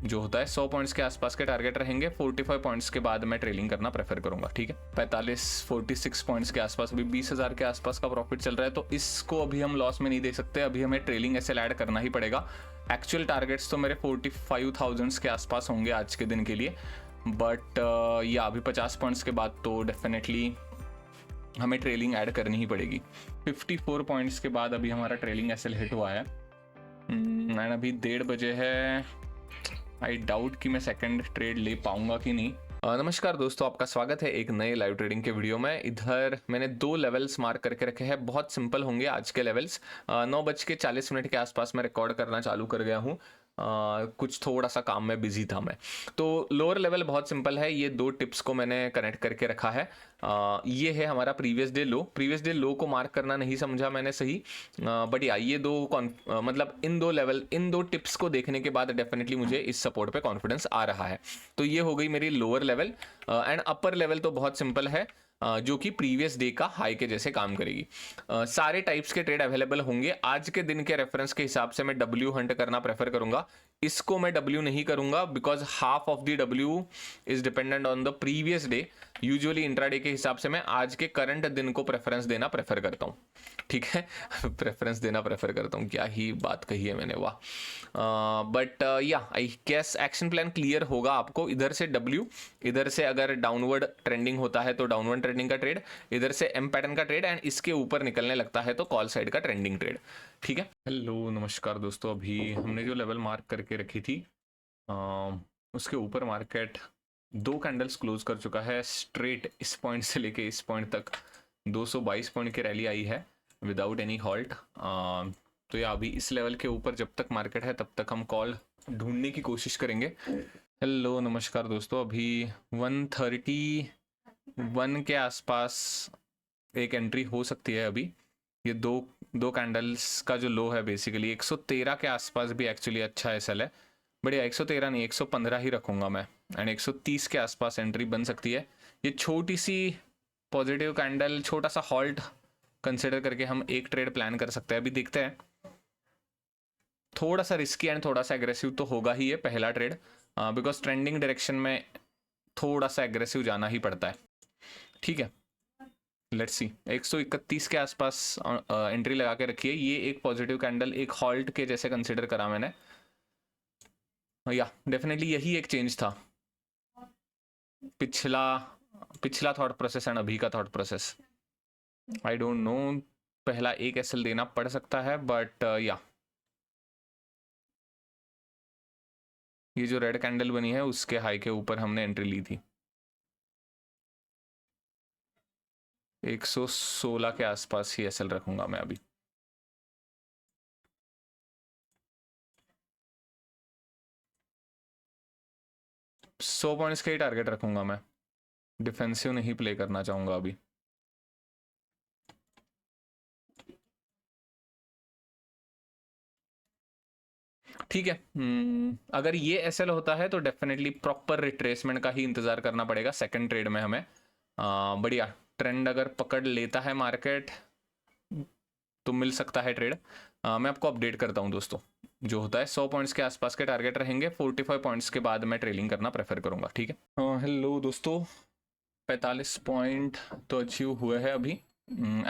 जो होता है 100 पॉइंट्स के आसपास के टारगेट रहेंगे। 45 पॉइंट्स के बाद मैं ट्रेलिंग करना प्रेफर करूंगा। ठीक है, 46 पॉइंट्स के आसपास, अभी 20,000 के आसपास का प्रॉफिट चल रहा है, तो इसको अभी हम लॉस में नहीं दे सकते। अभी हमें ट्रेलिंग एसएल ऐड करना ही पड़ेगा। एक्चुअल टारगेट्स तो मेरे 45,000 के आसपास होंगे आज के दिन के लिए, बट या अभी 50 पॉइंट्स के बाद तो डेफिनेटली हमें ट्रेलिंग ऐड करनी ही पड़ेगी। 54 पॉइंट्स के बाद अभी हमारा ट्रेलिंग एसएल हिट हुआ है एंड अभी 1:30 बजे है। आई डाउट कि मैं सेकंड ट्रेड ले पाऊंगा कि नहीं। नमस्कार दोस्तों, आपका स्वागत है एक नए लाइव ट्रेडिंग के वीडियो में। इधर मैंने 2 लेवल्स मार्क करके रखे हैं, बहुत सिंपल होंगे आज के लेवल्स। 9:40 के आसपास मैं रिकॉर्ड करना चालू कर गया हूँ। कुछ थोड़ा सा काम में बिजी था मैं, तो लोअर लेवल बहुत सिंपल है। ये 2 टिप्स को मैंने कनेक्ट करके रखा है। ये है हमारा प्रीवियस डे लो को मार्क करना नहीं समझा मैंने सही, बट या ये मतलब इन दो टिप्स को देखने के बाद डेफिनेटली मुझे इस सपोर्ट पे कॉन्फिडेंस आ रहा है। तो ये हो गई मेरी lower level and upper level तो बहुत सिंपल है, जो कि प्रीवियस डे का हाई के जैसे काम करेगी। सारे टाइप्स के ट्रेड अवेलेबल होंगे। आज के दिन के रेफरेंस के हिसाब से मैं डब्ल्यू हंट करना प्रेफर करूंगा। इसको मैं डब्ल्यू नहीं करूंगा because half of the W is dependent on the previous day. Usually intraday के हिसाब से मैं आज के करंट दिन को प्रेफरेंस देना प्रेफर करता हूँ। ठीक है, प्रेफरेंस देना प्रेफर करता हूँ, क्या ही बात कही है मैंने, वाह। But yeah I guess action plan clear होगा आपको। इधर से डब्ल्यू, इधर से अगर डाउनवर्ड ट्रेंडिंग होता है तो डाउनवर्ड ट्रेंडिंग का ट्रेड, इधर से एम पैटर्न का ट्रेड एंड इसके ऊपर निकलने लगता है तो कॉल साइड का ट्रेंडिंग ट्रेड। ठीक है, हेलो नमस्कार दोस्तों। अभी हमने जो लेवल मार्क करके रखी थी उसके ऊपर मार्केट 2 कैंडल्स क्लोज कर चुका है स्ट्रेट। इस पॉइंट से लेके इस पॉइंट तक 222 पॉइंट की रैली आई है विदाउट एनी हॉल्ट। तो या अभी इस लेवल के ऊपर जब तक मार्केट है तब तक हम कॉल ढूंढने की कोशिश करेंगे। हेलो नमस्कार दोस्तों। अभी 131 के आसपास एक एंट्री हो सकती है। अभी ये दो कैंडल्स का जो लो है बेसिकली 113 के आसपास भी एक्चुअली अच्छा एसएल है। बढ़िया, 113 नहीं 115 ही रखूंगा मैं एंड 130 के आसपास एंट्री बन सकती है। ये छोटी सी पॉजिटिव कैंडल, छोटा सा हॉल्ट कंसिडर करके हम एक ट्रेड प्लान कर सकते हैं। अभी देखते हैं, थोड़ा सा रिस्की एंड थोड़ा सा एग्रेसिव तो होगा ही ये पहला ट्रेड, बिकॉज ट्रेंडिंग डायरेक्शन में थोड़ा सा एग्रेसिव जाना ही पड़ता है। ठीक है, लेट्स सी। 131 के आसपास एंट्री लगा के रखिए। ये एक पॉजिटिव कैंडल एक हॉल्ट के जैसे कंसिडर करा मैंने। या डेफिनेटली यही एक चेंज था, पिछला थॉट प्रोसेस एंड अभी का thought process. I don't know, पहला एक एसएल देना पड़ सकता है, बट या ये जो रेड कैंडल बनी है उसके हाई के ऊपर हमने एंट्री ली थी। 116 के आसपास ही एसएल रखूंगा मैं अभी। सौ पॉइंट्स का ही टारगेट रखूंगा मैं, डिफेंसिव नहीं प्ले करना चाहूंगा अभी। ठीक है, अगर ये एसएल होता है तो डेफिनेटली प्रॉपर रिट्रेसमेंट का ही इंतजार करना पड़ेगा सेकंड ट्रेड में हमें। बढ़िया, ट्रेंड अगर पकड़ लेता है मार्केट तो मिल सकता है ट्रेड। मैं आपको अपडेट करता हूं दोस्तों, जो होता है 100 पॉइंट्स के आसपास के टारगेट रहेंगे। 45 पॉइंट्स के बाद मैं ट्रेलिंग करना प्रेफर करूंगा। ठीक है, हेलो दोस्तों, 45 पॉइंट तो अचीव हुए हैं अभी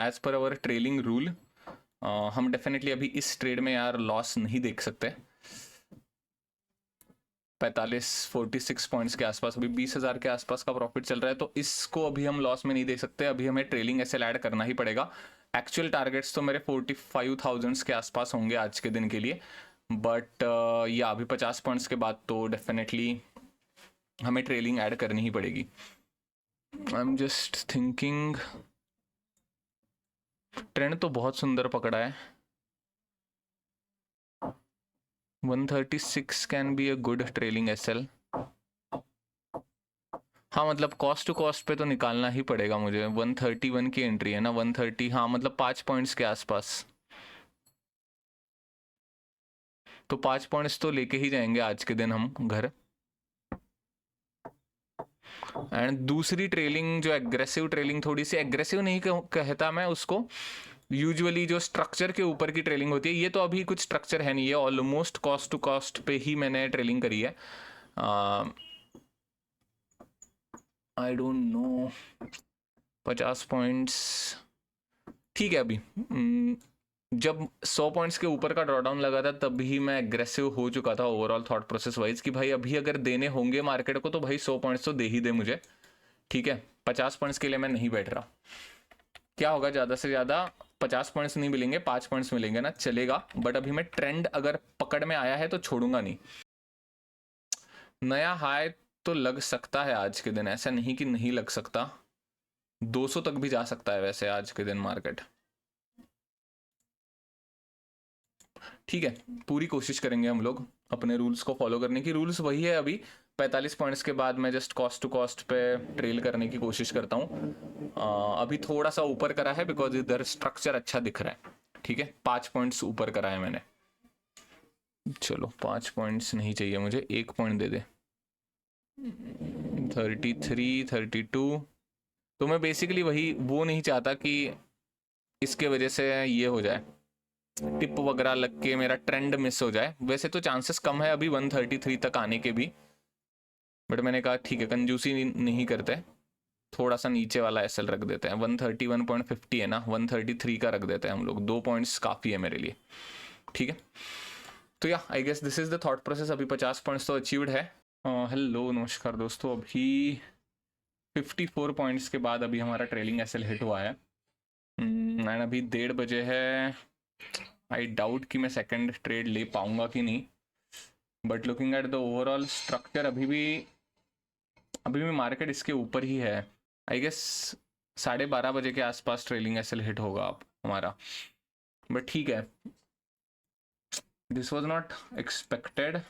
एज पर अवर ट्रेलिंग रूल। हम डेफिनेटली अभी इस ट्रेड में यार लॉस नहीं देख सकते। 46 पॉइंट्स के आसपास, अभी 20,000 के आसपास का प्रॉफिट चल रहा है, तो इसको अभी हम लॉस में नहीं दे सकते। अभी हमें ट्रेलिंग एसएल ऐड करना ही पड़ेगा। एक्चुअल टारगेट्स तो मेरे 45,000 के आसपास होंगे आज के दिन के लिए, बट या अभी 50 पॉइंट्स के बाद तो डेफिनेटली हमें ट्रेलिंग ऐड करनी ही पड़ेगी। I am just thinking, trend तो बहुत सुंदर पकड़ा है। 136 can be a good trailing SL. हाँ मतलब कॉस्ट टू कॉस्ट पे तो निकालना ही पड़ेगा मुझे। 131 की एंट्री है ना, 130, हाँ मतलब 5 पॉइंट्स के आसपास, तो 5 पॉइंट्स तो लेके ही जाएंगे आज के दिन हम घर। एंड दूसरी ट्रेलिंग जो एग्रेसिव ट्रेलिंग, थोड़ी सी एग्रेसिव नहीं कहता मैं उसको, यूजुअली जो स्ट्रक्चर के ऊपर की ट्रेलिंग होती है, ये तो अभी कुछ स्ट्रक्चर है नहीं, ये ऑलमोस्ट कॉस्ट टू कॉस्ट पे ही मैंने ट्रेलिंग करी है। आई डोंट नो 50 पॉइंट्स ठीक है। अभी जब 100 पॉइंट्स के ऊपर का ड्रॉडाउन लगा था तब ही मैं एग्रेसिव हो चुका था ओवरऑल थॉट प्रोसेस वाइज कि भाई अभी अगर देने होंगे मार्केट को तो भाई 100 पॉइंट्स तो दे ही दे मुझे, ठीक है। 50 पॉइंट्स के लिए मैं नहीं बैठ रहा। क्या होगा, ज़्यादा से ज़्यादा 50 पॉइंट्स नहीं मिलेंगे, 5 पॉइंट्स मिलेंगे ना, चलेगा। बट अभी मैं ट्रेंड अगर पकड़ में आया है तो छोड़ूंगा नहीं। नया हाई तो लग सकता है आज के दिन, ऐसा नहीं कि नहीं लग सकता। 200 तक भी जा सकता है वैसे आज के दिन मार्केट, ठीक है। पूरी कोशिश करेंगे हम लोग अपने रूल्स को फॉलो करने की। रूल्स वही है, अभी 45 पॉइंट्स के बाद मैं जस्ट कॉस्ट टू कॉस्ट पे ट्रेल करने की कोशिश करता हूँ। अभी थोड़ा सा ऊपर करा है बिकॉज इधर स्ट्रक्चर अच्छा दिख रहा है, ठीक है। 5 पॉइंट्स ऊपर करा है मैंने। चलो 5 पॉइंट्स नहीं चाहिए मुझे, 1 पॉइंट दे दे। 33 32। तो मैं बेसिकली वही वो नहीं चाहता कि इसके वजह से ये हो जाए, टिप वगैरह लग के मेरा ट्रेंड मिस हो जाए। वैसे तो चांसेस कम है अभी 133 तक आने के भी, बट मैंने कहा ठीक है कंजूसी नहीं करते, थोड़ा सा नीचे वाला एसएल रख देते हैं। 131.50 है ना, 133 का रख देते हैं हम लोग। 2 पॉइंट्स काफ़ी है मेरे लिए, ठीक है। तो yeah I guess this is the thought process. अभी 50 पॉइंट्स तो अचीव्ड है। हेलो नमस्कार दोस्तों, अभी 54 पॉइंट्स के बाद अभी हमारा ट्रेलिंग एसएल हिट हुआ है एंड अभी 1:30 बजे है। आई डाउट कि मैं सेकंड ट्रेड ले पाऊंगा कि नहीं, but looking at the overall structure अभी भी मार्केट इसके ऊपर ही है। आई गेस 12:30 बजे के आसपास ट्रेलिंग एसएल हिट होगा अब हमारा, बट ठीक है। This was not expected.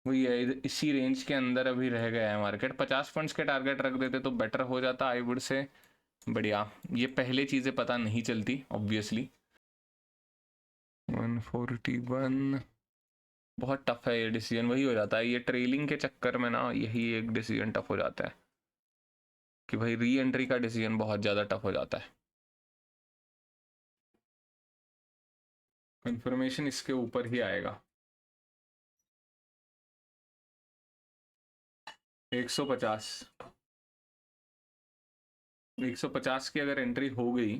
वही है, इसी रेंज के अंदर अभी रह गया है मार्केट। 50 पॉइंट्स के टारगेट रख देते तो बेटर हो जाता आई वुड से। बढ़िया, ये पहले चीज़ें पता नहीं चलती ऑब्वियसली। 141 बहुत टफ है ये डिसीजन। वही हो जाता है ये ट्रेलिंग के चक्कर में ना, यही एक डिसीजन टफ हो जाता है कि भाई री एंट्री का डिसीजन बहुत ज़्यादा टफ हो जाता है। कंफर्मेशन इसके ऊपर ही आएगा। 150 150 की अगर एंट्री हो गई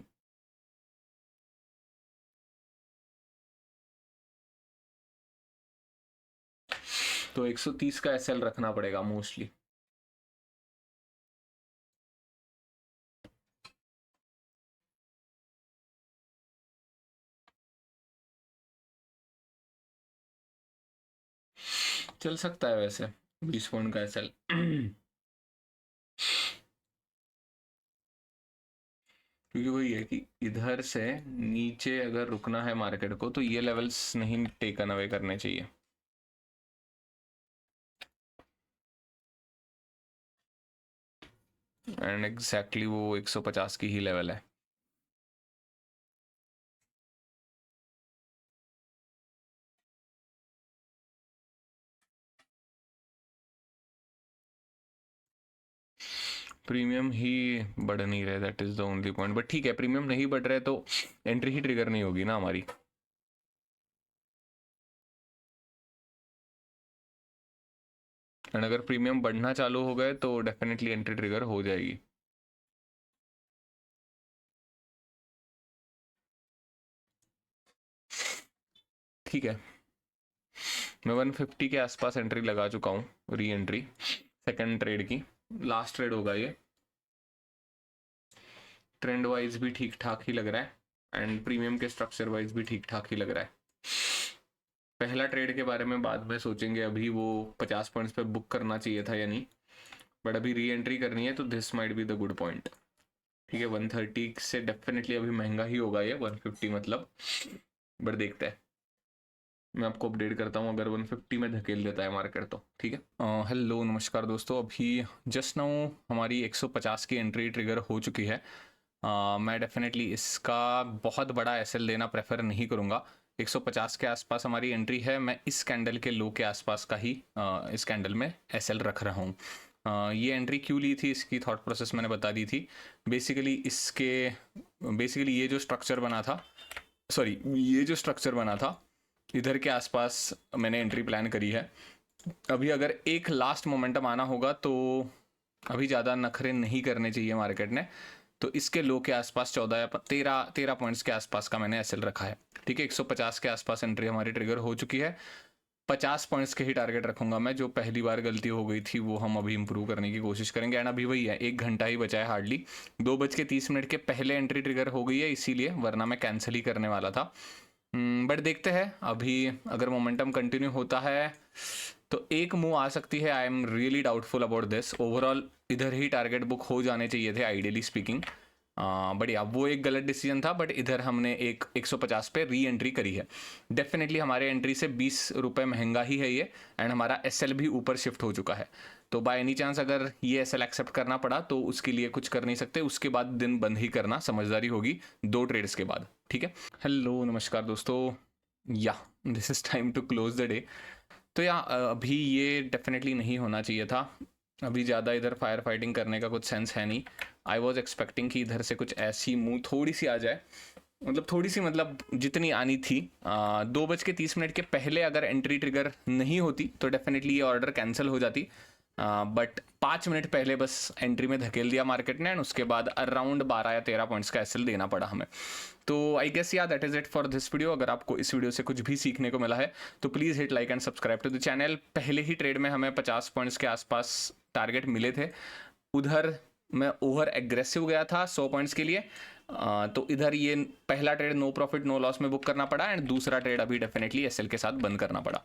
तो 130 का एसएल रखना पड़ेगा मोस्टली। चल सकता है वैसे 20 पॉइंट का एसएल। क्योंकि वही है कि इधर से नीचे अगर रुकना है मार्केट को तो ये लेवल्स नहीं टेकन अवे करने चाहिए। एंड एग्जैक्टली वो 150 की ही लेवल है। प्रीमियम ही बढ़ नहीं रहे, that is the only point. But ठीक है, प्रीमियम नहीं बढ़ रहे तो एंट्री ही ट्रिगर नहीं होगी ना हमारी। एंड अगर प्रीमियम बढ़ना चालू हो गए तो डेफिनेटली एंट्री ट्रिगर हो जाएगी। ठीक है, मैं 150 के आसपास एंट्री लगा चुका हूँ, री एंट्री सेकेंड ट्रेड की। लास्ट ट्रेड होगा ये। ट्रेंड वाइज भी ठीक ठाक ही लग रहा है एंड प्रीमियम के स्ट्रक्चर वाइज भी ठीक ठाक ही लग रहा है। पहला ट्रेड के बारे में बाद में सोचेंगे, अभी वो 50 पॉइंट्स पे बुक करना चाहिए था या नहीं, बट अभी री एंट्री करनी है तो this might be the good point. ठीक है, 130 से डेफिनेटली अभी महंगा ही होगा ये 150 मतलब, बट देखते हैं। मैं आपको अपडेट करता हूँ अगर 150 में धकेल देता है मार्केट तो, ठीक है। हेलो नमस्कार दोस्तों, अभी जस्ट नाउ हमारी 150 की एंट्री ट्रिगर हो चुकी है। मैं डेफिनेटली इसका बहुत बड़ा एसएल देना प्रेफर नहीं करूँगा। 150 के आसपास हमारी एंट्री है। मैं इस कैंडल के लो के आसपास का ही इस कैंडल में एसएल रख रहा हूँ। ये एंट्री क्यों ली थी, इसकी थॉट प्रोसेस मैंने बता दी थी। बेसिकली ये जो स्ट्रक्चर बना था, ये जो स्ट्रक्चर बना था इधर के आसपास मैंने एंट्री प्लान करी है। अभी अगर एक लास्ट मोमेंटम आना होगा तो अभी ज़्यादा नखरे नहीं करने चाहिए मार्केट ने, तो इसके लो के आसपास 14 या 13 पॉइंट्स के आसपास का मैंने एसएल रखा है। ठीक है, 150 के आसपास एंट्री हमारी ट्रिगर हो चुकी है। 50 पॉइंट्स के ही टारगेट रखूंगा मैं। जो पहली बार गलती हो गई थी वो हम अभी इंप्रूव करने की कोशिश करेंगे। एंड अभी वही है, 1 घंटा ही बचा है हार्डली। 2:30 के पहले एंट्री ट्रिगर हो गई है इसीलिए, वरना मैं कैंसिल ही करने वाला था। बट देखते हैं अभी अगर मोमेंटम कंटिन्यू होता है तो एक मूव आ सकती है। I am really doubtful about this. Overall इधर ही टारगेट बुक हो जाने चाहिए थे आइडियली स्पीकिंग, बट या वो एक गलत डिसीजन था। बट इधर हमने एक 150 पे री एंट्री करी है। डेफिनेटली हमारे एंट्री से 20 रुपये महंगा ही है ये, एंड हमारा एसएल भी ऊपर शिफ्ट हो चुका है। तो बाय एनी चांस अगर ये एसएल एक्सेप्ट करना पड़ा तो उसके लिए कुछ कर नहीं सकते, उसके बाद दिन बंद ही करना समझदारी होगी 2 ट्रेड्स के बाद। ठीक है, हेलो नमस्कार दोस्तों, yeah this is time to close the day. तो या अभी ये डेफिनेटली नहीं होना चाहिए था। अभी ज़्यादा इधर फायर फाइटिंग करने का कुछ सेंस है नहीं। आई वॉज एक्सपेक्टिंग कि इधर से कुछ ऐसी मूव थोड़ी सी आ जाए, मतलब जितनी आनी थी। 2:30 के पहले अगर एंट्री ट्रिगर नहीं होती तो डेफिनेटली ये ऑर्डर कैंसिल हो जाती। बट 5 मिनट पहले बस एंट्री में धकेल दिया मार्केट ने, एंड उसके बाद अराउंड 12 या 13 पॉइंट्स का एसएल देना पड़ा हमें। तो आई गेस या that is it for this video. अगर आपको इस वीडियो से कुछ भी सीखने को मिला है तो please hit like and subscribe to the channel. पहले ही ट्रेड में हमें 50 पॉइंट्स के आसपास टारगेट मिले थे, उधर मैं ओवर एग्रेसिव गया था 100 पॉइंट्स के लिए। तो इधर ये पहला trade no profit no loss में बुक करना पड़ा, एंड दूसरा ट्रेड अभी डेफिनेटली एसएल के साथ बंद करना पड़ा।